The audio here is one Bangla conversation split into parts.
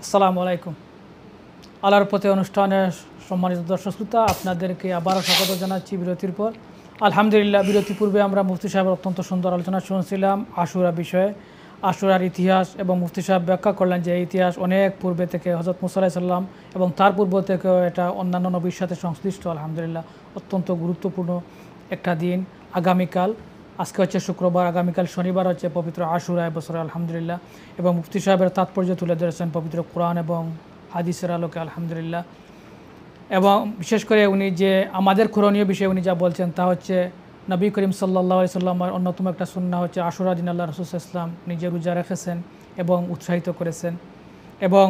আসসালামু আলাইকুম। আল্লাহর পথে অনুষ্ঠানের সম্মানিত দর্শক শ্রোতা, আপনাদেরকে আবারও স্বাগত জানাচ্ছি বিরতির পর। আলহামদুলিল্লাহ, বিরতি পূর্বে আমরা মুফতি সাহেবের অত্যন্ত সুন্দর আলোচনা শুনছিলাম আশুরা বিষয়ে, আশুরার ইতিহাস, এবং মুফতি সাহেব ব্যাখ্যা করলেন যে এই ইতিহাস অনেক পূর্বে থেকে হযরত মুসা আলাইহিস সালাম এবং তার পূর্ব থেকেও এটা অন্যান্য নবীর সাথে সংশ্লিষ্ট। আলহামদুলিল্লাহ, অত্যন্ত গুরুত্বপূর্ণ একটা দিন। আগামীকাল, আজকে হচ্ছে শুক্রবার, আগামীকাল শনিবার হচ্ছে পবিত্র আশুরা বছরে। আলহামদুলিল্লাহ, এবং মুফতি সাহেবের তাৎপর্য তুলে ধরেছেন পবিত্র কোরআন এবং হাদিসের আলোকে। আলহামদুলিল্লাহ, এবং বিশেষ করে উনি যে আমাদের করণীয় বিষয়ে উনি যা বলছেন তা হচ্ছে নবী করিম সাল্লাল্লাহু আলাইহি সাল্লামের অন্যতম একটা সুন্নাহ হচ্ছে আশুরা দিন আল্লাহ রাসূল সাল্লাল্লাহু আলাইহি ওয়াসাল্লাম নিজে রোজা রেখেছেন এবং উৎসাহিত করেছেন, এবং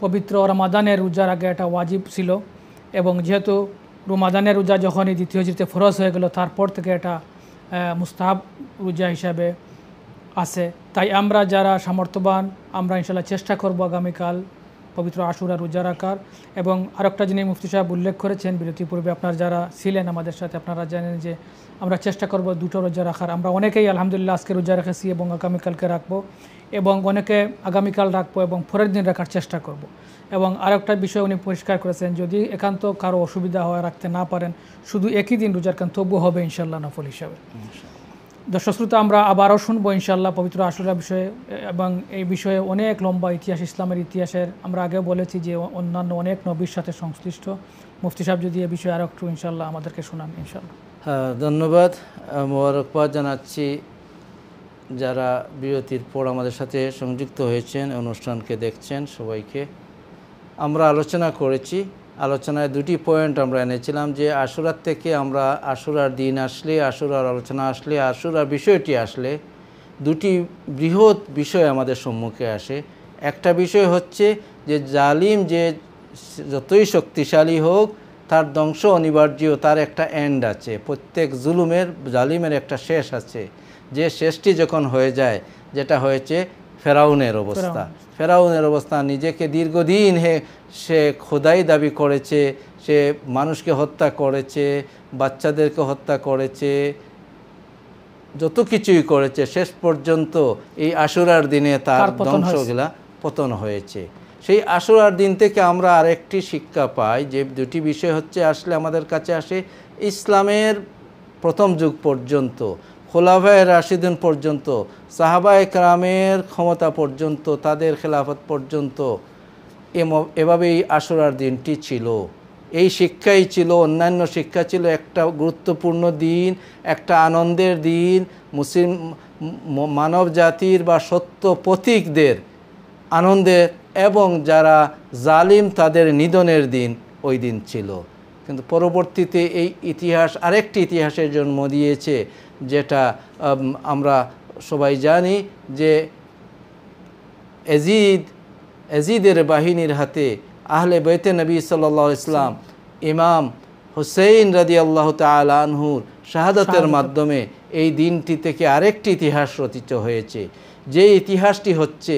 পবিত্র রমাদানের রোজার আগে এটা ওয়াজিব ছিল, এবং যেহেতু রমাদানের রোজা যখনই দ্বিতীয় হিজরিতে ফরজ হয়ে গেল তারপর থেকে এটা মুস্তাহাব রোজা হিসাবে আছে। তাই আমরা যারা সামর্থ্যবান, আমরা ইনশাল্লাহ চেষ্টা করব আগামীকাল পবিত্র আশুরা রোজা রাখার। এবং আরেকটা জিনিস মুফতি সাহেব উল্লেখ করেছেন বিরতি পূর্বে, আপনারা যারা ছিলেন আমাদের সাথে আপনারা জানেন যে আমরা চেষ্টা করব দুটো রোজা রাখার। আমরা অনেকেই আলহামদুলিল্লাহ আজকে রোজা রেখেছি এবং আগামীকালকে রাখবো, এবং অনেকে আগামীকাল রাখবো এবং পরের দিন রাখার চেষ্টা করব। এবং আরেকটা বিষয় উনি পরিষ্কার করেছেন, যদি একান্ত কারো অসুবিধা হয়, রাখতে না পারেন, শুধু একই দিন রোজার কান তবু হবে ইনশাল্লাহ নফল হিসাবে। দর্শক শ্রোতা, আমরা আবারও শুনবো ইনশাল্লাহ পবিত্র আশুরা বিষয়ে, এবং এই বিষয়ে অনেক লম্বা ইতিহাস, ইসলামের ইতিহাসের। আমরা আগেও বলেছি যে অন্যান্য অনেক নবীর সাথে সংশ্লিষ্ট। মুফতি সাহেব যদি এ বিষয়ে আরও একটু ইনশাল্লাহ আমাদেরকে শোনান ইনশাল্লাহ। হ্যাঁ, ধন্যবাদ। মোবারকবাদ জানাচ্ছি যারা বিরতির পর আমাদের সাথে সংযুক্ত হয়েছেন, অনুষ্ঠানকে দেখছেন সবাইকে। আমরা আলোচনা করেছি, আলোচনায় দুটি পয়েন্ট আমরা এনেছিলাম যে আশুরার থেকে আমরা আশুরার দিন আসলে, আশুরার আলোচনা আসলে, আশুরার বিষয়টি আসলে দুটি বৃহৎ বিষয় আমাদের সম্মুখে আসে। একটা বিষয় হচ্ছে যে জালিম যে যতই শক্তিশালী হোক তার ধ্বংস অনিবার্য, তার একটা এন্ড আছে। প্রত্যেক জুলুমের, জালিমের একটা শেষ আছে, যে শেষটি যখন হয়ে যায়, যেটা হয়েছে ফেরাউনের অবস্থা। ফেরাউনের অবস্থা, নিজেকে দীর্ঘদিন সে খোদাই দাবি করেছে, সে মানুষকে হত্যা করেছে, বাচ্চাদেরকে হত্যা করেছে, যত কিছুই করেছে, শেষ পর্যন্ত এই আশুরার দিনে তার ধ্বংসগুলা পতন হয়েছে। সেই আশুরার দিন থেকে আমরা আরেকটি শিক্ষা পাই, যে দুটি বিষয় হচ্ছে আসলে আমাদের কাছে আসে। ইসলামের প্রথম যুগ পর্যন্ত, খোলাফায়ে রাশিদিন পর্যন্ত, সাহাবায়ে কেরামের ক্ষমতা পর্যন্ত, তাদের খেলাফত পর্যন্ত এভাবেই আশুরার দিনটি ছিল। এই শিক্ষাই ছিল, অন্যান্য শিক্ষা ছিল। একটা গুরুত্বপূর্ণ দিন, একটা আনন্দের দিন, মুসলিম মানব জাতির বা সত্য পথিকদের আনন্দের, এবং যারা জালিম তাদের নিধনের দিন ওই দিন ছিল। কিন্তু পরবর্তীতে এই ইতিহাস আরেকটি ইতিহাসের জন্ম দিয়েছে, যেটা আমরা সবাই জানি, যে এজিদের বাহিনীর হাতে আহলে বাইতে নবী সাল্লাল্লাহু আলাইহি ওয়াসাল্লাম ইমাম হুসাইন রাদিয়াল্লাহু তাআলা আনহুর শাহাদাতের মাধ্যমে এই দিনটি থেকে আরেকটি ইতিহাস রচিত হয়েছে। যে ইতিহাসটি হচ্ছে,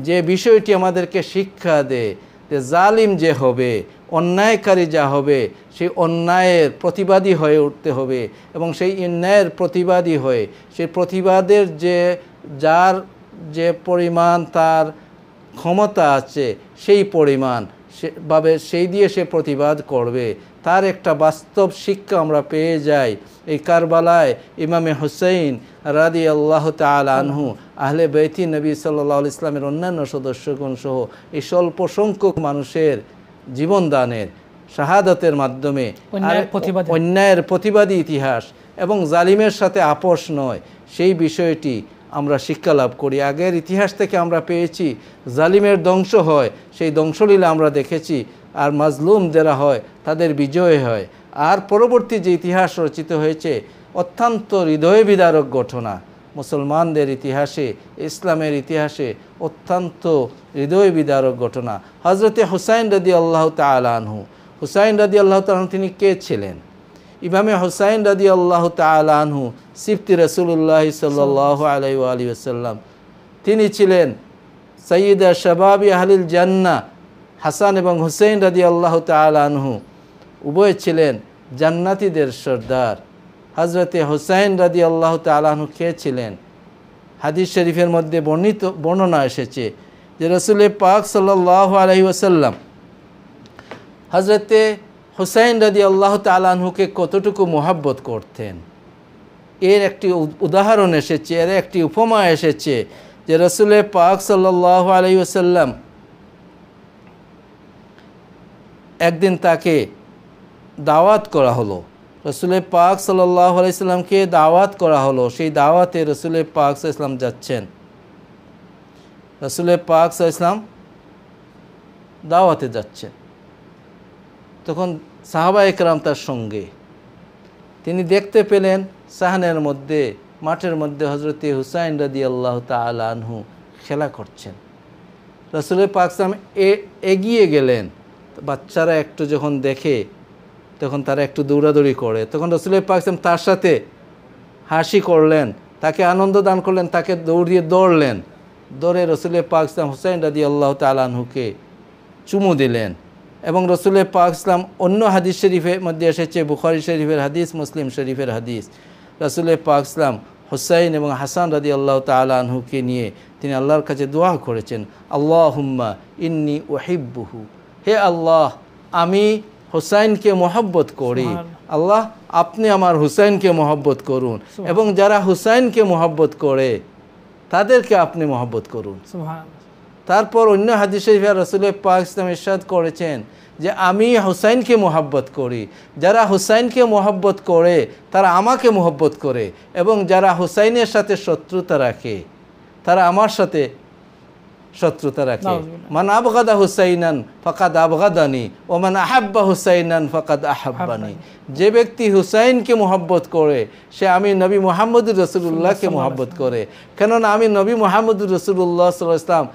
যে বিষয়টি আমাদেরকে শিক্ষা দেয় যে জালিম যে হবে, অন্যায়কারী যা হবে, সেই অন্যায়ের প্রতিবাদী হয়ে উঠতে হবে, এবং সেই অন্যায়ের প্রতিবাদী হয়ে সেই প্রতিবাদের যার যে পরিমাণ তার ক্ষমতা আছে, সেই পরিমাণ ভাবে সেই দিয়ে সে প্রতিবাদ করবে। তার একটা বাস্তব শিক্ষা আমরা পেয়ে যাই এই কারবালায় ইমামে হুসাইন রাদিয়াল্লাহু তাআলা আনহু, আহলে বাইতি নবী সাল্লাল্লাহু আলাইহি ওয়াসাল্লামের অন্যান্য সদস্যগণ সহ এই স্বল্প সংখ্যক মানুষের জীবনদানের, শাহাদাতের মাধ্যমে অন্যায়ের প্রতিবাদী ইতিহাস এবং জালিমের সাথে আপোষ নয়, সেই বিষয়টি আমরা শিক্ষা লাভ করি। আগের ইতিহাস থেকে আমরা পেয়েছি জালিমের ধ্বংস হয়, সেই ধ্বংসলীলা আমরা দেখেছি, আর মাজলুম যারা হয় তাদের বিজয় হয়। আর পরবর্তী যে ইতিহাস রচিত হয়েছে, অত্যন্ত হৃদয় বিদারক ঘটনা, মুসলমানদের ইতিহাসে, ইসলামের ইতিহাসে অত্যন্ত হৃদয় বিদারক ঘটনা। হজরতে হুসাইন রাদিয়াল্লাহু তাআলা আনহু, হুসাইন রাদিয়াল্লাহু তাআলা আনহু তিনি কে ছিলেন? ইমামে হুসাইন রাদিয়াল্লাহু তাআলা আনহু সিফতি রাসূলুল্লাহ সাল্লাল্লাহু আলাইহি ওয়া আলিহি ওয়াসাল্লাম, তিনি ছিলেন সাইয়্যিদা শাবাবি আহলিল জান্নাহ। হাসান এবং হুসাইন রাদিয়াল্লাহু তাআলা আনহু উভয় ছিলেন জান্নাতীদের সর্দার। হজরতে হুসাইন রাদিয়াল্লাহু তাআলা আনহু কে ছিলেন? হাদিস শরীফের মধ্যে বর্ণনা এসেছে যে রসুল পাক সাল্লাল্লাহু আলাইহি ওয়াসাল্লাম হজরতে হুসাইন রাদিয়াল্লাহু তাআলা আনহুকে কতটুকু মহব্বত করতেন, এর একটি উদাহরণ এসেছে, এর একটি উপমা এসেছে যে রসুল পাক সাল্লাল্লাহু আলাইহি ওয়াসাল্লাম একদিন তাকে দাওয়াত করা হলো, রসুল পাক সাল্লাল্লাহু আলাইহি সাল্লামকে দাওয়াত করা হলো। সেই দাওয়াতে রসুল পাক সাল্লাল্লাহু আলাইহি সাল্লাম যাচ্ছেন। রসুল পাক সাল্লাল্লাহু আলাইহি সাল্লাম দাওয়াতে যাচ্ছেন, তখন সাহাবা একরাম তার সঙ্গে। তিনি দেখতে পেলেন সাহানের মধ্যে, মাঠের মধ্যে হজরতে হুসাইন রাদিয়াল্লাহু তাআলা আনহু খেলা করছেন। রসুল পাক সাল্লাল্লাহু আলাইহি সাল্লাম এগিয়ে গেলেন। বাচ্চারা একটু যখন দেখে তখন তারা একটু দৌড়াদৌড়ি করে, তখন রসুল পাক সাল্লাল্লাহু আলাইহি সাল্লাম তার সাথে হাসি করলেন, তাকে আনন্দ দান করলেন, তাকে দৌড়লেন। দৌড়ে রসুল পাক সাল্লাল্লাহু আলাইহি সাল্লাম হুসাইন রাদিয়াল্লাহু তাআলা আনহুকে চুমু দিলেন। এবং রসুল পাক সাল্লাম অন্য হাদিস শরীফের মধ্যে এসেছে, বুখারী শরীফের হাদিস, মুসলিম শরীফের হাদিস, রসুল পাক সাল্লাম হুসাইন এবং হাসান রাদিয়াল্লাহু তাআলা আনহুকে নিয়ে তিনি আল্লাহর কাছে দোয়া করেছেন, আল্লাহুম্মা ইন্নী উহিব্বুহু, হে আল্লাহ আমি হুসাইনকে মহব্বত করি, আল্লাহ আপনি আমার হুসাইনকে মহব্বত করুন, এবং যারা হুসাইনকে মহব্বত করে তাদেরকে আপনি মহব্বত করুন। তারপর অন্য হাদিস শরীফে রাসূল পাক ইসলাম ইরশাদ করেছেন যে আমি হুসাইনকে মহব্বত করি, যারা হুসাইনকে মহব্বত করে তারা আমাকে মহব্বত করে, এবং যারা হুসাইনের সাথে শত্রুতা রাখে তারা আমার সাথে শত্রুতা রাখে। মান আবগাদা হুসাইনান ফাকাদ আবগাদানি ও মান আহাব্বা হুসাইনান ফাকাদ আহাব্বানি, যে ব্যক্তি হুসাইনকে মহব্বত করে সে আমি নবী মুহাম্মদুর রাসূলুল্লাহকে মহব্বত করে, কেননা আমি নবী মুহাম্মদুর রাসূলুল্লাহ সাল্লাল্লাহু আলাইহি ওয়াসাল্লাম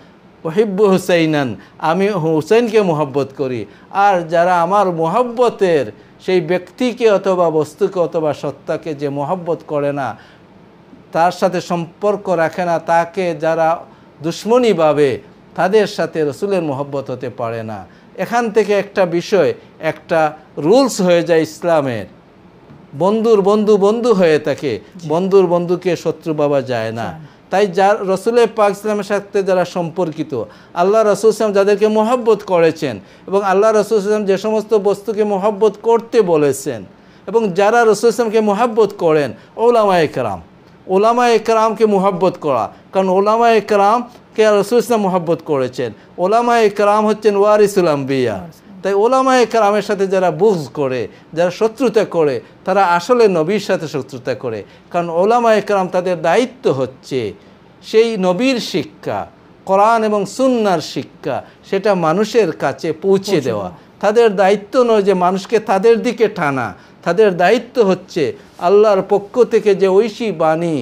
ওহিব্বু হুসাইনান, আমি হুসাইনকে মহব্বত করি। আর যারা আমার মহব্বতের সেই ব্যক্তিকে অথবা বস্তুকে অথবা সত্তাকে যে মহব্বত করে না, তার সাথে সম্পর্ক রাখে না, তাকে যারা দুশ্মনী ভাবে, তাদের সাথে রসুলের মহব্বত হতে পারে না। এখান থেকে একটা বিষয়, একটা রুলস হয়ে যায় ইসলামের, বন্ধুর বন্ধু বন্ধু হয়ে থাকে, বন্ধুর বন্ধুকে শত্রু ভাবা যায় না। তাই যার রসুলের পাক ইসলামের সাথে যারা সম্পর্কিত, আল্লাহ রসুল ইসলাম যাদেরকে মহব্বত করেছেন, এবং আল্লাহ রসুল ইসলাম যে সমস্ত বস্তুকে মহব্বত করতে বলেছেন, এবং যারা রসুল ইসলামকে মহব্বত করেন, ওলামায়ে কেরাম, ওলামায়ে কেরামকে মহব্বত করা, কারণ ওলামায়ে কেরামকে রসুল ইসলাম মহব্বত করেছেন। ওলামায়ে কেরাম হচ্ছেন ওয়ারিসুল আম্বিয়া। তাই ওলামায়ে কেরামের সাথে যারা বুগজ করে, যারা শত্রুতা করে, তারা আসলে নবীর সাথে শত্রুতা করে। কারণ ওলামায়ে কেরাম তাদের দায়িত্ব হচ্ছে সেই নবীর শিক্ষা, কোরআন এবং সুন্নাহর শিক্ষা, সেটা মানুষের কাছে পৌঁছে দেওয়া। তাদের দায়িত্ব নয় যে মানুষকে তাদের দিকে টানা, তাদের দায়িত্ব হচ্ছে আল্লাহর পক্ষ থেকে যে ঐশী বাণী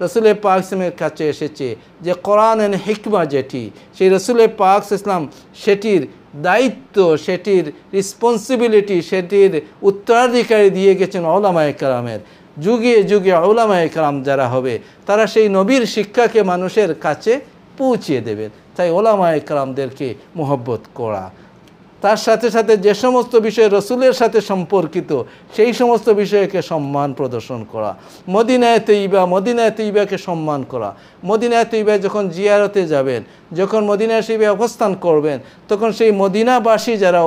রসুল পাক ইসলামের কাছে এসেছে, যে কোরআন এন্ড হিকমা যেটি, সেই রসুল পাক ইসলাম সেটির দায়িত্ব, সেটির রেসপন্সিবিলিটি, সেটির উত্তরাধিকারী দিয়ে গেছেন ওলামায়ে কেরামের। যুগে যুগে ওলামায়ে কেরাম যারা হবে তারা সেই নবীর শিক্ষাকে মানুষের কাছে পৌঁছিয়ে দেবেন। তাই ওলামায়ে কেরামদেরকে মহব্বত করা, তার সাথে সাথে যে সমস্ত বিষয় রসুলের সাথে সম্পর্কিত সেই সমস্ত বিষয়কে সম্মান প্রদর্শন করা, মদিনায়ে তৈয়বাকে সম্মান করা। মদিনায়ে তৈয়বায় যখন জিয়ারতে যাবেন, যখন মদিনা শরীফে অবস্থান করবেন, তখন সেই মদিনাবাসী যারা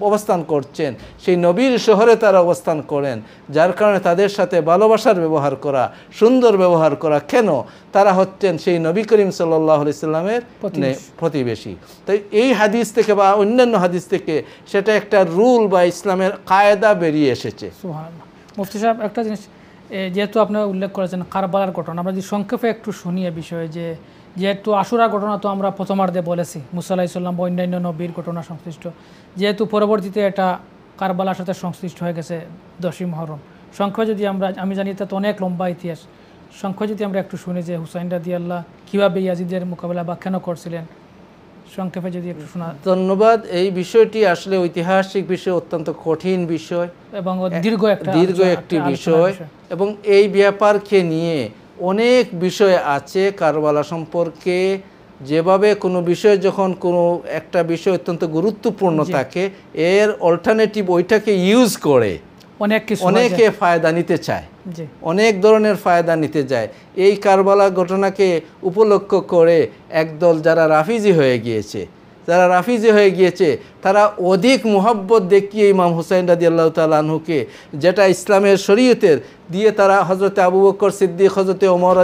অবস্থান করছেন, সেই নবীর শহরে তারা অবস্থান করেন, যার কারণে তাদের সাথে ভালোবাসার ব্যবহার করা, সুন্দর ব্যবহার করা। কেন? তারা হচ্ছেন সেই নবী করিম সাল্লাল্লাহু আলাইহি সাল্লামের প্রতিবেশী। তাই এই হাদিস থেকে বা অন্যান্য হাদিস থেকে সেটা একটা রুল বা ইসলামের কায়দা বেরিয়ে এসেছে। সুবহানাল্লাহ। মুফতি সাহেব, একটা জিনিস যেহেতু আপনারা উল্লেখ করেছেন কারবালার ঘটনা, আমরা যদি সংক্ষেপে একটু শুনি এ বিষয়ে, যেহেতু আশুরার ঘটনা তো আমরা প্রথমার্ধে বলেছি, মুসা আলাইহিস সালাম বা অন্যান্য নবীর ঘটনা সংশ্লিষ্ট, যেহেতু পরবর্তীতে এটা কারবালার সাথে সংশ্লিষ্ট হয়ে গেছে 10ই মুহররম। সংখ্যা যদি আমি জানি তা তো অনেক লম্বা ইতিহাস, সংখ্যা যদি আমরা একটু শুনি যে হুসাইন রাদিয়াল্লাহু কীভাবে ইয়াজিদের মোকাবেলা বা কেন করছিলেন, সংক্ষেপে যদি একটু শোনা। ধন্যবাদ। এই বিষয়টি আসলে ঐতিহাসিক বিষয়, অত্যন্ত কঠিন বিষয় এবং দীর্ঘ একটি বিষয়, এবং এই ব্যাপারকে নিয়ে অনেক বিষয় আছে কারবালা সম্পর্কে। যেভাবে কোনো বিষয় যখন কোনো একটা বিষয় অত্যন্ত গুরুত্বপূর্ণ থাকে, এর অল্টারনেটিভ ওইটাকে ইউজ করে অনেকে ফায়দা নিতে চায়। জি অনেক ধরনের ফায়দা নিতে যায়। এই কারবালা ঘটনাকে উপলক্ষ করে একদল যারা রাফিজি হয়ে গিয়েছে তারা অধিক মুহাব্বত দেখিয়ে ইমাম হুসাইন রাদিয়াল্লাহু তাআলা আনহুকে, যেটা ইসলামের শরীয়তের দিয়ে, তারা হযরতে আবু বকর সিদ্দিক, হযরতে ওমর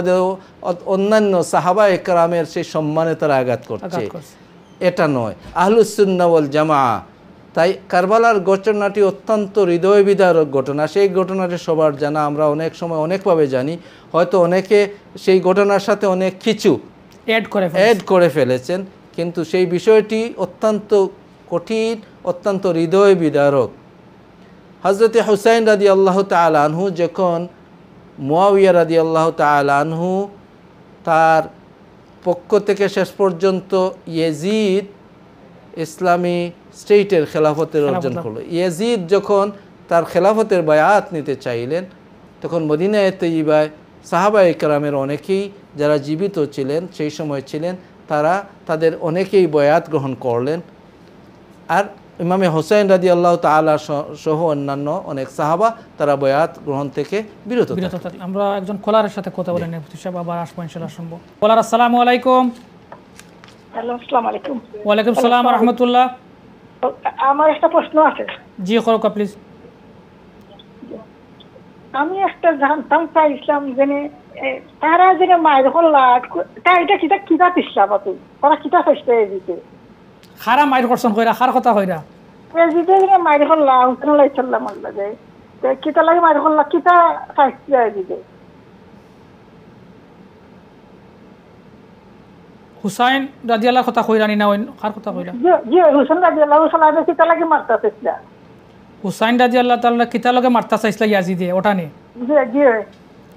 অন্যান্য সাহাবায়ে কেরামের সেই সম্মানে তারা আঘাত করছে। এটা নয়, আহলুস সুন্নাহ ওয়াল জামাআহ। তাই কারবালার ঘটনাটি অত্যন্ত হৃদয় বিদারক ঘটনা। সেই ঘটনাটি সবার জানা, আমরা অনেক সময় অনেকভাবে জানি, হয়তো অনেকে সেই ঘটনার সাথে অনেক কিছু অ্যাড করে ফেলেছেন, কিন্তু সেই বিষয়টি অত্যন্ত কঠিন, অত্যন্ত হৃদয় বিদারক। হযরতে হুসাইন রাদিয়াল্লাহু তাআলা আনহু যখন মুয়াবিয়া রাদিয়াল্লাহু তাআলা আনহু তার পক্ষ থেকে শেষ পর্যন্ত ইয়াজিদ ইসলামী স্টেটের খেলাফতের অর্জন করলো, ইয়াজিদ যখন তার খেলাফতের বায়াত নিতে চাইলেন, তখন মদিনায়ে তৈয়বায় সাহাবায়ে কেরামের অনেকেই যারা জীবিত ছিলেন, সেই সময় ছিলেন, তাদের অনেকেই বয়াত গ্রহণ করলেন। আর ইমামে হুসাইন রাদিয়াল্লাহু তাআলা সহ অন্যান্য অনেক সাহাবা তারা বয়াত গ্রহণ থেকে বিরত থাকলেন। আমরা একজন কলারের সাথে কথা বলে নেব, সাহেব আবার আসবো ইনশাআল্লাহ শুনবো। কলার, আসসালামু আলাইকুম। হ্যালো, আসসালামু আলাইকুম। ওয়ালাইকুম সালাম ওয়া রাহমাতুল্লাহ। আমার একটা প্রশ্ন আছে। জি করো প্লিজ। আমি একটা জানতাম চাইছিলাম যে তারা যে মায়ের হল্লা তা এটা কিতাব ইসলাম আছে, তারা কিতাব আসতে দিতে খারা মায়ের করছেন কইরা, খার কথা কইরা দিতে মায়ের হল্লা উঠলাই চললাম আল্লাহ যায় কিতা লাগে মায়ের হল্লা কিতা চাইছে দিতে। হুসাইন রাদিয়াল্লাহু কথা কইরানি না, কার কথা কইরা? জি হুসাইন রাদিয়াল্লাহু তাআলা কিতা লাগে মারতা চাইছিলা, হুসাইন রাদিয়াল্লাহু তাআলা কিতা লগে মারতা চাইছিলা ইয়াজিদে, ওটা নি? জি জি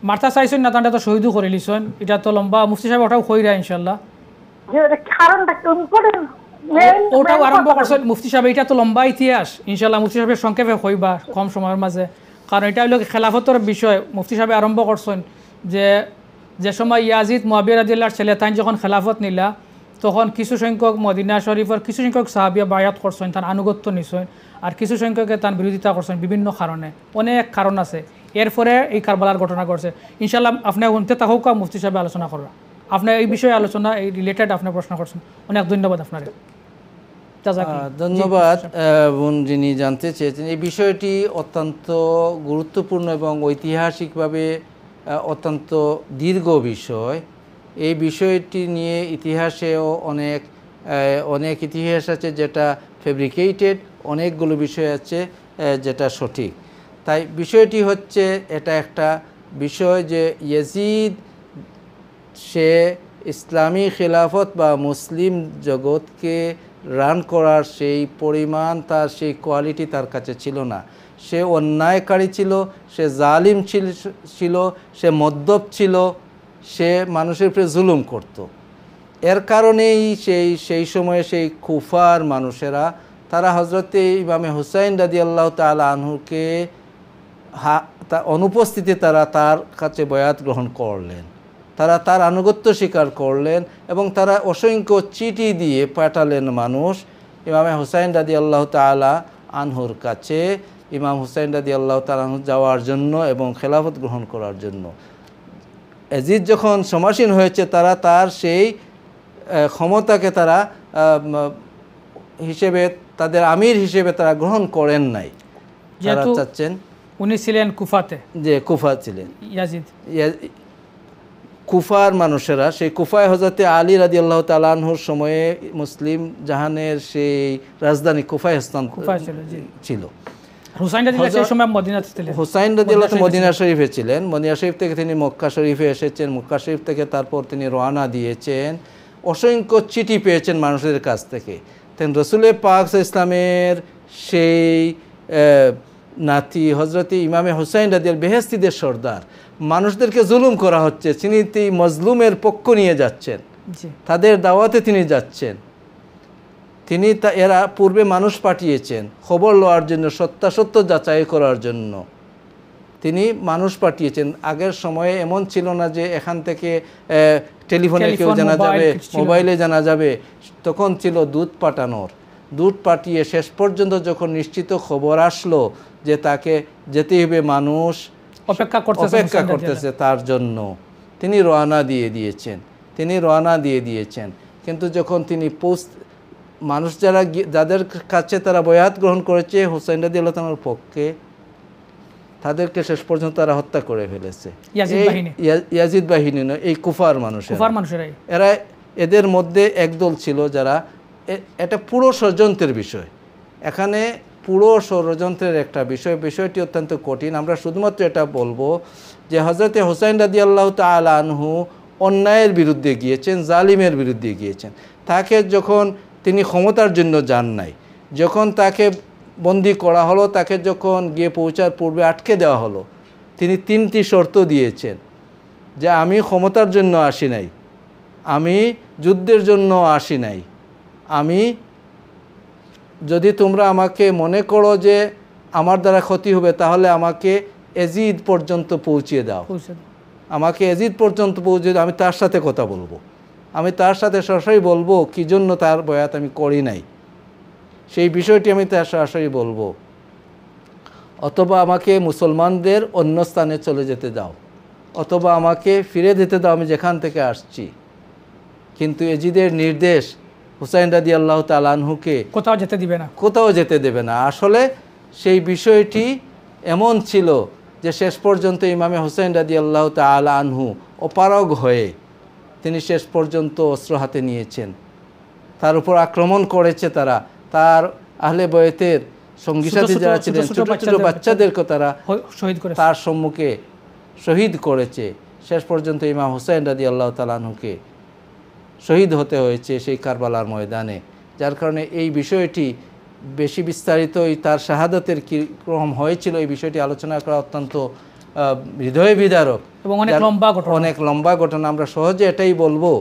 মারতা চাইছেন না, তান্ডা তো শহীদও করে লিছেন, এটা তো লম্বা মুফতি সাহেব ওটাও কইরা ইনশাআল্লাহ। জি এটা কারণটা কোন ওটাও আরম্ভ করছেন মুফতি সাহেব, এটা তো লম্বা ইতিহাস ইনশাআল্লাহ মুফতি সাহেবের সংক্ষেপে কইবা কম সময়ের মাঝে, কারণ এটা হলো খেলাফতের বিষয়। মুফতি সাহেব আরম্ভ করছেন যে সময় ইয়াজিদ মুয়াবিয়া রাদিয়াল্লাহর ছেলে তাই যখন খেলাফত নিলা, তখন কিছু সংখ্যক মদিনা শরীফের কিছু সংখ্যক সাহাবিয়া বায়াত করছেন, তার আনুগত্য নিছেন, আর কিছু সংখ্যকে তার বিরোধিতা করছেন বিভিন্ন কারণে, অনেক কারণ আছে। এরপরে এই কারবালার ঘটনা ঘটছে। ইনশাআল্লাহ আপনি উনতে তাহকা মুফতি সাহেব আলোচনা করা, আপনার এই বিষয়ে আলোচনা, এই রিলেটেড আপনি প্রশ্ন করছেন, অনেক ধন্যবাদ আপনার। ধন্যবাদ বোন, যিনি জানতে চেয়েছেন। এই বিষয়টি অত্যন্ত গুরুত্বপূর্ণ এবং ঐতিহাসিকভাবে অত্যন্ত দীর্ঘ বিষয়। এই বিষয়টি নিয়ে ইতিহাসেও অনেক ইতিহাস আছে যেটা ফেব্রিকেটেড, অনেকগুলো বিষয় আছে যেটা সঠিক। তাই বিষয়টি হচ্ছে, এটা একটা বিষয় যে ইয়াজিদ সে ইসলামী খিলাফত বা মুসলিম জগৎকে রান করার সেই পরিমাণ, তার সেই কোয়ালিটি তার কাছে ছিল না। সে অন্যায়কারী ছিল, সে জালিম ছিল, সে মদ্যপ ছিল, সে মানুষের উপরে জুলুম করত। এর কারণেই সেই সময়ে সেই কুফার মানুষেরা তারা হযরতে ইমামে হুসাইন রাদিয়াল্লাহু তাআলা আনহুকে অনুপস্থিতিতে তারা তার কাছে বয়াত গ্রহণ করলেন, তারা তার আনুগত্য স্বীকার করলেন, এবং তারা অসংখ্য চিঠি দিয়ে পাঠালেন মানুষ ইমামে হুসাইন রাদিয়াল্লাহু তাআলা আনহুর কাছে, ইমাম হুসাইন রাদিয়াল্লাহু তাআলা আনহু যাওয়ার জন্য এবং খেলাফত গ্রহণ করার জন্য। ইয়াজিদ যখন সমাসীন হয়েছে, তারা তার সেই ক্ষমতাকে তারা হিসেবে, তাদের আমির হিসেবে তারা গ্রহণ করেন নাই। তারা চাচ্ছেন, উনি ছিলেন কুফাতে, যে কুফা ছিলেন ইয়াজিদ, কুফার মানুষেরা, সেই কুফায় হযরতে আলী রাদিয়াল্লাহু তাআলা আনহুর সময়ে মুসলিম জাহানের সেই রাজধানী কুফায় ছিল। হুসাইন রাদিয়াল্লাহু সেই সময় মদিনাতে ছিলেন। হুসাইন রাদিয়াল্লাহু মদিনা শরীফে ছিলেন। মদিনা শরীফ থেকে তিনি মক্কা শরীফে এসেছেন। মক্কা শরীফ থেকে তারপর তিনি রওনা দিয়েছেন। অসংখ্য চিঠি পেয়েছেন মানুষদের কাছ থেকে। তেন রসুল পাক ইসলামের সেই নাতি হযরতে ইমামে হুসাইন রাদিয়াল্লাহু বেহেশতিদের সর্দার, মানুষদেরকে জুলুম করা হচ্ছে, তিনি মজলুমের পক্ষ নিয়ে যাচ্ছেন, তাদের দাওয়াতে তিনি যাচ্ছেন। তিনি এরা পূর্বে মানুষ পাঠিয়েছেন খবর লওয়ার জন্য, সত্যাসত্য যাচাই করার জন্য তিনি মানুষ পাঠিয়েছেন। আগের সময়ে এমন ছিল না যে এখান থেকে টেলিফোনে কেউ জানা যাবে, মোবাইলে জানা যাবে। তখন ছিল দুধ পাঠানোর, দুধ পাঠিয়ে শেষ পর্যন্ত যখন নিশ্চিত খবর আসলো যে তাকে যেতে হবে মানুষ অপেক্ষা করতেছে তার জন্য তিনি রওনা দিয়ে দিয়েছেন। কিন্তু যখন তিনি মানুষ যাদের কাছে তারা বয়াত গ্রহণ করেছে হুসাইন রাদিয়াল্লাহু তাআলার পক্ষে, তাদেরকে শেষ পর্যন্ত তারা হত্যা করে ফেলেছে। ইয়াজিদ বাহিনী নয়, এই কুফার মানুষেরাই। এরা এদের মধ্যে একদল ছিল যারা, এটা পুরো ষড়যন্ত্রের বিষয়, এখানে পুরো ষড়যন্ত্রের একটা বিষয়টি অত্যন্ত কঠিন। আমরা শুধুমাত্র এটা বলবো যে হযরতে হুসাইন রাদিয়াল্লাহু তাআলা আনহু অন্যায়ের বিরুদ্ধে গিয়েছেন, জালিমের বিরুদ্ধে গিয়েছেন। তাকে যখন তিনি ক্ষমতার জন্য যান নাই, যখন তাকে বন্দী করা হলো, তাকে যখন গিয়ে পৌঁছার পূর্বে আটকে দেওয়া হলো, তিনি 3টি শর্ত দিয়েছেন যে আমি ক্ষমতার জন্য আসি নাই, আমি যুদ্ধের জন্য আসি নাই, আমি যদি তোমরা আমাকে মনে করো যে আমার দ্বারা ক্ষতি হবে তাহলে আমাকে এজিদ পর্যন্ত পৌঁছিয়ে দাও, আমাকে এজিদ পর্যন্ত পৌঁছে দাও, আমি তার সাথে কথা বলবো, আমি তার সাথে সরাসরি বলবো কি জন্য তার বয়াত আমি করি নাই, সেই বিষয়টি আমি তার সরাসরি বলবো, অথবা আমাকে মুসলমানদের অন্য স্থানে চলে যেতে দাও, অথবা আমাকে ফিরে যেতে দাও আমি যেখান থেকে আসছি। কিন্তু এজিদের নির্দেশ হুসাইন রাদিয়াল্লাহু তাআলা আনহুকে কোথাও যেতে দেবে না। আসলে সেই বিষয়টি এমন ছিল যে শেষ পর্যন্ত ইমামে হুসাইন রাদিয়াল্লাহু তাআলা আনহু অপারগ হয়ে তিনি শেষ পর্যন্ত অস্ত্র হাতে নিয়েছেন, তার উপর আক্রমণ করেছে তারা, তার আহলে বয়তের সঙ্গী সাথী যারা ছিলেন, ছোট ছোট বাচ্চাদেরকে তারা তার সম্মুখে শহীদ করেছে। শেষ পর্যন্ত ইমাম হুসাইন রাদিয়াল্লাহু তাআলা আনহুকে শহীদ হতে হয়েছে সেই কারবালার ময়দানে। যার কারণে এই বিষয়টি বেশি বিস্তারিত, তার শাহাদাতের কীরকম হয়েছিল এই বিষয়টি আলোচনা করা অত্যন্ত হৃদয় বিদারক এবং অনেক লম্বা ঘটনা। আমরা সহজে এটাই বলবো,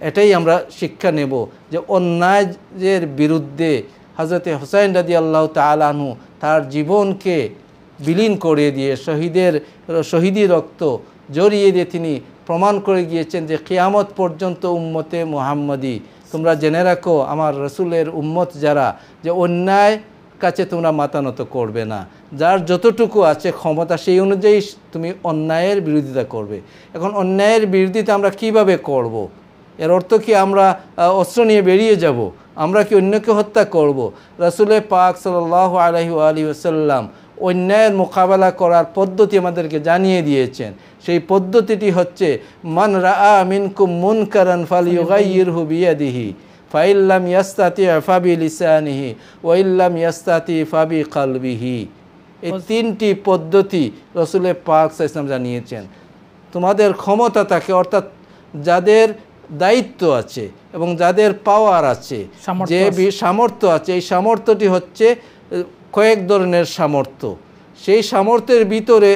এটাই আমরা শিক্ষা নেব যে অন্যায়ের বিরুদ্ধে হযরতে হুসাইন রাদিয়াল্লাহু তাআলা আনহু তার জীবনকে বিলীন করে দিয়ে শহীদি রক্ত জড়িয়ে দিয়ে তিনি প্রমাণ করে গিয়েছেন যে কিয়ামত পর্যন্ত উম্মতে মুহাম্মদী তোমরা জেনে রাখো, আমার রসুলের উম্মত যারা, যে অন্যায় কাছে তোমরা মাথা নত করবে না, যার যতটুকু আছে ক্ষমতা সেই অনুযায়ী তুমি অন্যায়ের বিরোধিতা করবে। এখন অন্যায়ের বিরোধিতা আমরা কিভাবে করব? এর অর্থ কি আমরা অস্ত্র নিয়ে বেরিয়ে যাব? আমরা কি অন্যকে হত্যা করব? রাসূলে পাক সাল্লাল্লাহু আলাইহি ওয়াসাল্লাম অন্যায়ের মোকাবেলা করার পদ্ধতি আমাদেরকে জানিয়ে দিয়েছেন। সেই পদ্ধতিটি হচ্ছে মান রাআ মিনকুম মুনকারান ফালইয়ুগাইয়িরহু বিয়াদিহি ফাইল্লাম ইয়াস্তাতি ফাবিলিসানিহি ওয়া ইল্লাম ইয়াস্তাতি ফাবিকলবিহি। এই 3টি পদ্ধতি রাসূলে পাক সাল্লাল্লাহু আলাইহি ওয়াসাল্লাম জানিয়েছেন। তোমাদের ক্ষমতা থাকে, অর্থাৎ যাদের দায়িত্ব আছে এবং যাদের পাওয়ার আছে, যে সামর্থ্য আছে, এই সামর্থ্যটি হচ্ছে কয়েক ধরনের সামর্থ্য। সেই সামর্থ্যের ভিতরে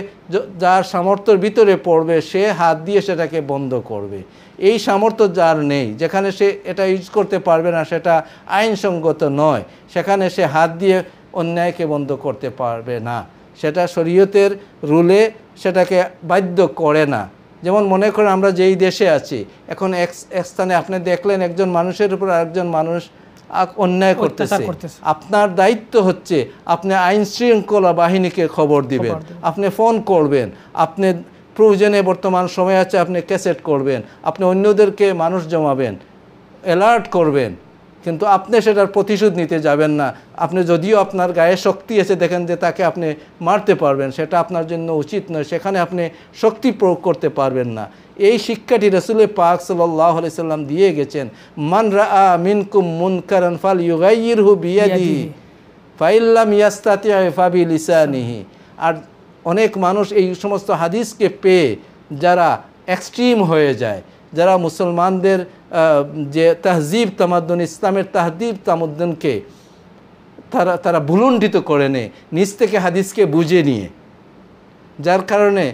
যার সামর্থ্যের ভিতরে পড়বে সে হাত দিয়ে সেটাকে বন্ধ করবে। এই সামর্থ্য যার নেই, যেখানে সে এটা ইউজ করতে পারবে না, সেটা আইনসঙ্গত নয়, সেখানে সে হাত দিয়ে অন্যায়কে বন্ধ করতে পারবে না, সেটা শরীয়তের রুলে সেটাকে বাধ্য করে না। যেমন মনে করেন আমরা যেই দেশে আছি, এখন এক স্থানে আপনি দেখলেন একজন মানুষের উপর আরেকজন মানুষ অন্যায় করতেছে, আপনার দায়িত্ব হচ্ছে আপনি আইন শৃঙ্খলা বাহিনীকে খবর দিবেন, আপনি ফোন করবেন, আপনি প্রয়োজনে বর্তমান সময় আছে আপনি ক্যাসেট করবেন, আপনি অন্যদেরকে মানুষ জমাবেন, অ্যালার্ট করবেন, কিন্তু আপনি সেটার প্রতিশোধ নিতে যাবেন না। আপনি যদিও আপনার গায়ে শক্তি এসে দেখেন যে তাকে আপনি মারতে পারবেন, সেটা আপনার জন্য উচিত নয়, সেখানে আপনি শক্তি প্রয়োগ করতে পারবেন না। এই শিক্ষাটি রাসূল পাক সাল্লাল্লাহু আলাইহি সাল্লাম দিয়ে গেছেন। মান রাআ মিনকুম মুনকারান ফালইয়ুগাইয়িরহু বিয়াদিহি ফাইল্লাম ইয়াস্তাতি ফাবিলিসানিহি। আর অনেক মানুষ এই সমস্ত হাদিসকে পেয়ে যারা এক্সট্রিম হয়ে যায়, যারা মুসলমানদের যে তাহজিব তামাদ্দুন, ইসলামের তাহজিব তামাদ্দুনকে তারা ভুলুণ্ঠিত করে নেয় নিজ থেকে হাদিসকে বুঝে নিয়ে, যার কারণে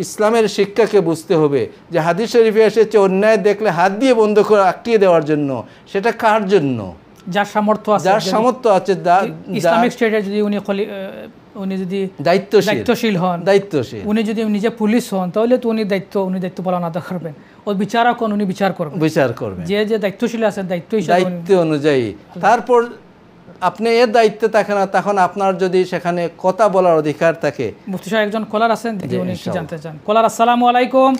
ইসলামের শিক্ষাকে বুঝতে হবে যে হাদিস শরীফে এসেছে অন্যায় দেখলে হাত দিয়ে বন্ধ করে আটকিয়ে দেওয়ার জন্য। সেটা কার জন্য? যার সামর্থ্য আছে, ইসলামিক স্টেটে যদি উনি যদি দায়িত্বশীল হন, উনি যদি নিজে পুলিশ হন, তাহলে তো উনি দায়িত্ব পালন আদা করবেন। ও বিচারক হন, উনি বিচার করবেন। যে দায়িত্বশীল আছেন দায়িত্ব অনুযায়ী। তারপর আপনি এর দায়িত্বে থাকে না, তখন আপনার যদি সেখানে কথা বলার অধিকার থাকে। মুফতি সাহেব একজন কলার আছেন, দেখি জি, উনি কি ইনশাআল্লাহ। জানতে চান। কলার, আসসালামু আলাইকুম।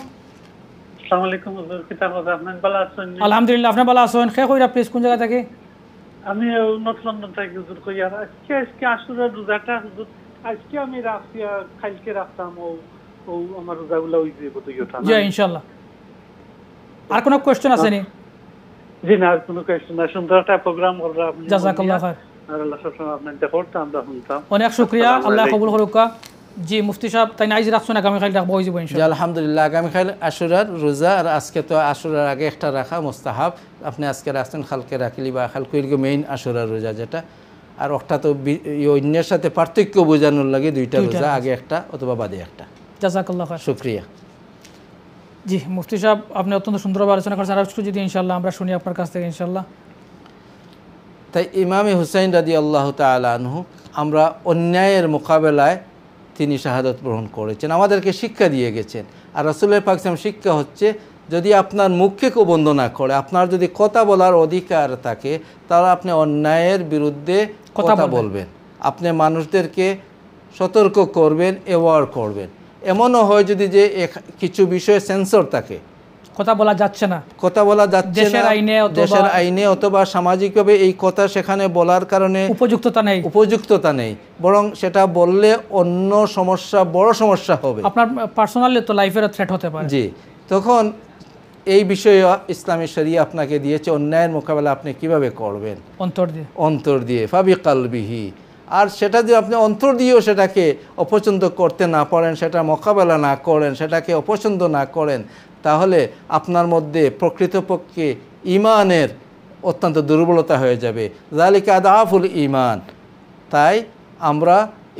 আসসালামু আলাইকুম হুজুর, কিতাব আছে আপনার ভালো আছেন? আলহামদুলিল্লাহ, আপনি ভালো আছেন? কে কইরা প্লিজ, কোন জায়গা থেকে? আমি নর্থ লন্ডন থেকে হুজুর কই। আর আজকে আসলে রোজাটা হুজুর, আজকে আমি রাখছি আর কালকে রাখতাম, ও ও আমার রোজাগুলো ওই যে বোধহয় ওঠা জি ইনশাআল্লাহ। আর কোনো কোয়েশ্চেন আছে নি? জি না, আর কোনো কোয়েশ্চেন না। সুন্দর একটা প্রোগ্রাম করলো আপনি। জাযাকাল্লাহ খাইর। আর আল্লাহ সবসময় আপনার দেখতে আমরা শুনতাম। অনেক শুকরিয়া, আল্লাহ কবুল করুক। জি মুফতি সাহেব, তাই আইজ রাখছো না, আগামী কাল রাখবো হইব জি ইনশাআল্লাহ। আলহামদুলিল্লাহ, আগামীকাল আশুরার রোজা, আর আজকে তো আশুরার আগে একটা রাখা মুস্তাহাব। আপনি আজকে রাখছেন, কালকে রাখলি বা কালকে মেইন আশুরার রোজা যেটা, আর একটা তো অন্যের সাথে পার্থক্য বোঝানোর লাগে দুইটা রোজা, আগে একটা অথবা বাদে একটা। জাযাকাল্লাহ খাইর। শুক্রিয়া। জি মুফতি সাহেব, আপনি অত্যন্ত সুন্দরভাবে আলোচনা করেছেন। আর একটু যদি ইনশাআল্লাহ আমরা শুনি আপনার কাছ থেকে ইনশাআল্লাহ। তাই ইমামে হুসাইন রাদিয়াল্লাহু তাআলা আনহু, আমরা অন্যায়ের মোকাবেলায় তিনি শাহাদত গ্রহণ করেছেন, আমাদেরকে শিক্ষা দিয়ে গেছেন। আর রাসূলের পাক সাল্লাল্লাহু আলাইহি ওয়াসাল্লাম শিক্ষা হচ্ছে, যদি আপনার মুখকে কেউ বন্ধ না করে, আপনার যদি কথা বলার অধিকার থাকে, তাহলে আপনি অন্যায়ের বিরুদ্ধে কথা বলবেন, আপনি মানুষদেরকে সতর্ক করবেন, অ্যাওয়ার করবেন। এমনও হয় যদি যে কিছু বিষয়ে সেন্সর থাকে, কথা বলা যাচ্ছে না, কথা বলা যাচ্ছে না, দেশের আইনে অথবা সামাজিকভাবে এই কথা সেখানে বলার কারণে উপযুক্ততা নেই, বরং সেটা বললে অন্য সমস্যা, বড় সমস্যা হবে, আপনার পার্সোনালি তো লাইফের থ্রেট হতে পারে। জি, তখন এই বিষয়ে ইসলামী শরিয়া আপনাকে দিয়েছে অন্যায়ের মোকাবেলা আপনি কিভাবে করবেন, অন্তর দিয়ে ফাবি কালবিহি। আর সেটা যদি আপনি অন্তর দিয়েও সেটাকে অপছন্দ করতে না পারেন, সেটা মোকাবেলা না করেন, সেটাকে অপছন্দ না করেন, তাহলে আপনার মধ্যে প্রকৃতপক্ষে ঈমানের অত্যন্ত দুর্বলতা হয়ে যাবে। যালিকা আদাফুল ঈমান। তাই আমরা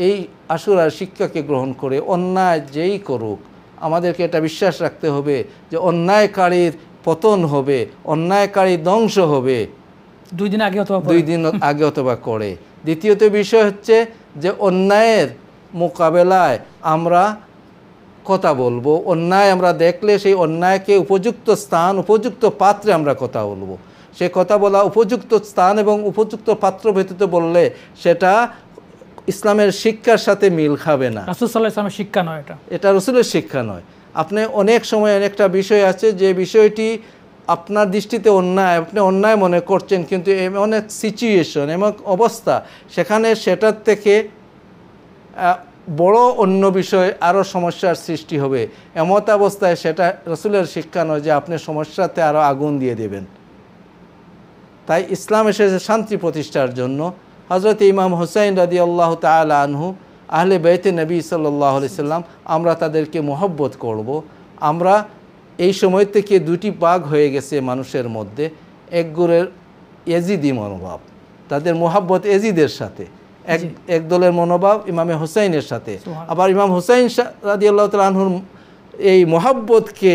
এই আশুরার শিক্ষাকে গ্রহণ করে অন্যায় যেই করুক, আমাদেরকে এটা বিশ্বাস রাখতে হবে যে অন্যায়কারীর পতন হবে, অন্যায়কারী ধ্বংস হবে 2 দিন আগে অথবা করে। দ্বিতীয়ত বিষয় হচ্ছে যে অন্যায়ের মোকাবেলায় আমরা কথা বলবো, অন্যায় আমরা দেখলে সেই অন্যায়কে উপযুক্ত স্থান, উপযুক্ত পাত্রে আমরা কথা বলবো। সে কথা বলা উপযুক্ত স্থান এবং উপযুক্ত পাত্র ব্যতীত বললে সেটা ইসলামের শিক্ষার সাথে মিল খাবে না। রাসূল সাল্লাল্লাহু আলাইহি ওয়াসাল্লামের শিক্ষা নয় এটা রাসূলের শিক্ষা নয়। আপনি অনেক সময় অনেকটা বিষয় আছে যে বিষয়টি আপনার দৃষ্টিতে অন্যায়, আপনি অন্যায় মনে করছেন, কিন্তু অনেক সিচুয়েশন, এমন অবস্থা, সেখানে সেটার থেকে বড় অন্য বিষয় আরও সমস্যার সৃষ্টি হবে। এমত অবস্থায় সেটা রাসূলের শিক্ষা নয় যে আপনি সমস্যাতে আরও আগুন দিয়ে দেবেন। তাই ইসলাম এসেছে শান্তি প্রতিষ্ঠার জন্য। হযরত ইমাম হুসাইন রাদিয়াল্লাহু তাআলা আনহু, আহলে বাইতে নবী সাল্লাল্লাহু আলাইহি সাল্লাম, আমরা তাদেরকে মহব্বত করব। আমরা এই সময় থেকে 2টি ভাগ হয়ে গেছে মানুষের মধ্যে। এক গুরের ইয়াজিদি মনোভাব, তাদের মহব্বত ইয়াজিদের সাথে, এক দলের মনোভাব ইমামে হুসাইনের সাথে। আবার ইমাম হুসাইন রাদিয়াল্লাহু তাআলা আনহুর এই মহব্বতকে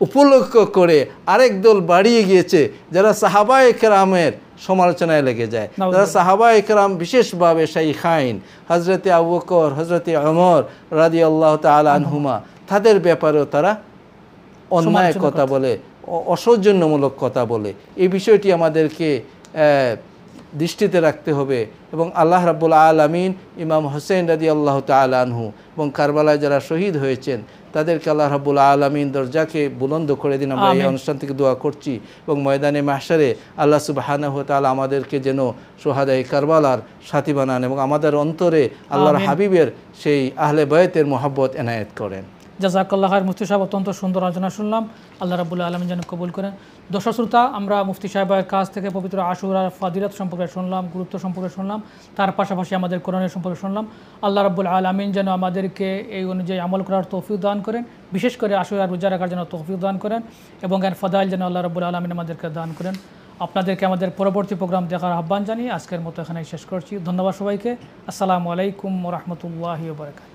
উপলক্ষ করে আরেক দল বাড়িয়ে গিয়েছে, যারা সাহাবায়ে কেরামের সমালোচনায় লেগে যায়, যারা সাহাবায়ে কেরাম, বিশেষভাবে শাইখাইন হযরতে আবু বকর, হযরতে ওমর রাদিয়াল্লাহু তাআলা আনহুমা, তাদের ব্যাপারেও তারা অন্যায় কথা বলে, অসৌজন্যমূলক কথা বলে। এই বিষয়টি আমাদেরকে দৃষ্টিতে রাখতে হবে। এবং আল্লাহ রাব্বুল আলামিন ইমাম হুসাইন রাদিয়াল্লাহু তাআলা আনহু এবং কারবালায় যারা শহীদ হয়েছেন, তাদেরকে আল্লাহ রাব্বুল আলামিন দরজাকে বুলন্দ করে দিন। আমরা এই অনুষ্ঠান থেকে দোয়া করছি। এবং ময়দানে মাহশারে আল্লাহ সুবহানাহু ওয়া তাআলা আমাদেরকে যেন শুহাদায়ে কারবালার সাথী বানান এবং আমাদের অন্তরে আল্লাহর হাবিবের সেই আহলে বাইতের মহব্বত এনায়েত করেন। জাযাকাল্লাহ খাইর। মুফতি সাহেব, অত্যন্ত সুন্দর আলোচনা শুনলাম, আল্লাহ রাব্বুল আলামিন যেন কবুল করেন। দর্শক শ্রোতা, আমরা মুফতি সাহেবের কাছ থেকে পবিত্র আশুরার ফাদিলত সম্পর্কে শুনলাম, গুরুত্ব সম্পর্কে শুনলাম, তার পাশাপাশি আমাদের কোরআনের সম্পর্কে শুনলাম। আল্লাহ রাব্বুল আলামিন যেন আমাদেরকে এই অনুযায়ী আমল করার তৌফিক দান করেন, বিশেষ করে আশুরার রোজা রাখার জন্য তৌফিক দান করেন, এবং এর ফাদাইল যেন আল্লাহ রাব্বুল আলামিন আমাদেরকে দান করেন। আপনাদেরকে আমাদের পরবর্তী প্রোগ্রাম দেখার আহ্বান জানিয়ে আজকের মতো এখানেই শেষ করছি। ধন্যবাদ সবাইকে। আসসালামু আলাইকুম ওয়া রাহমাতুল্লাহি ওয়া বারাকাতুহু।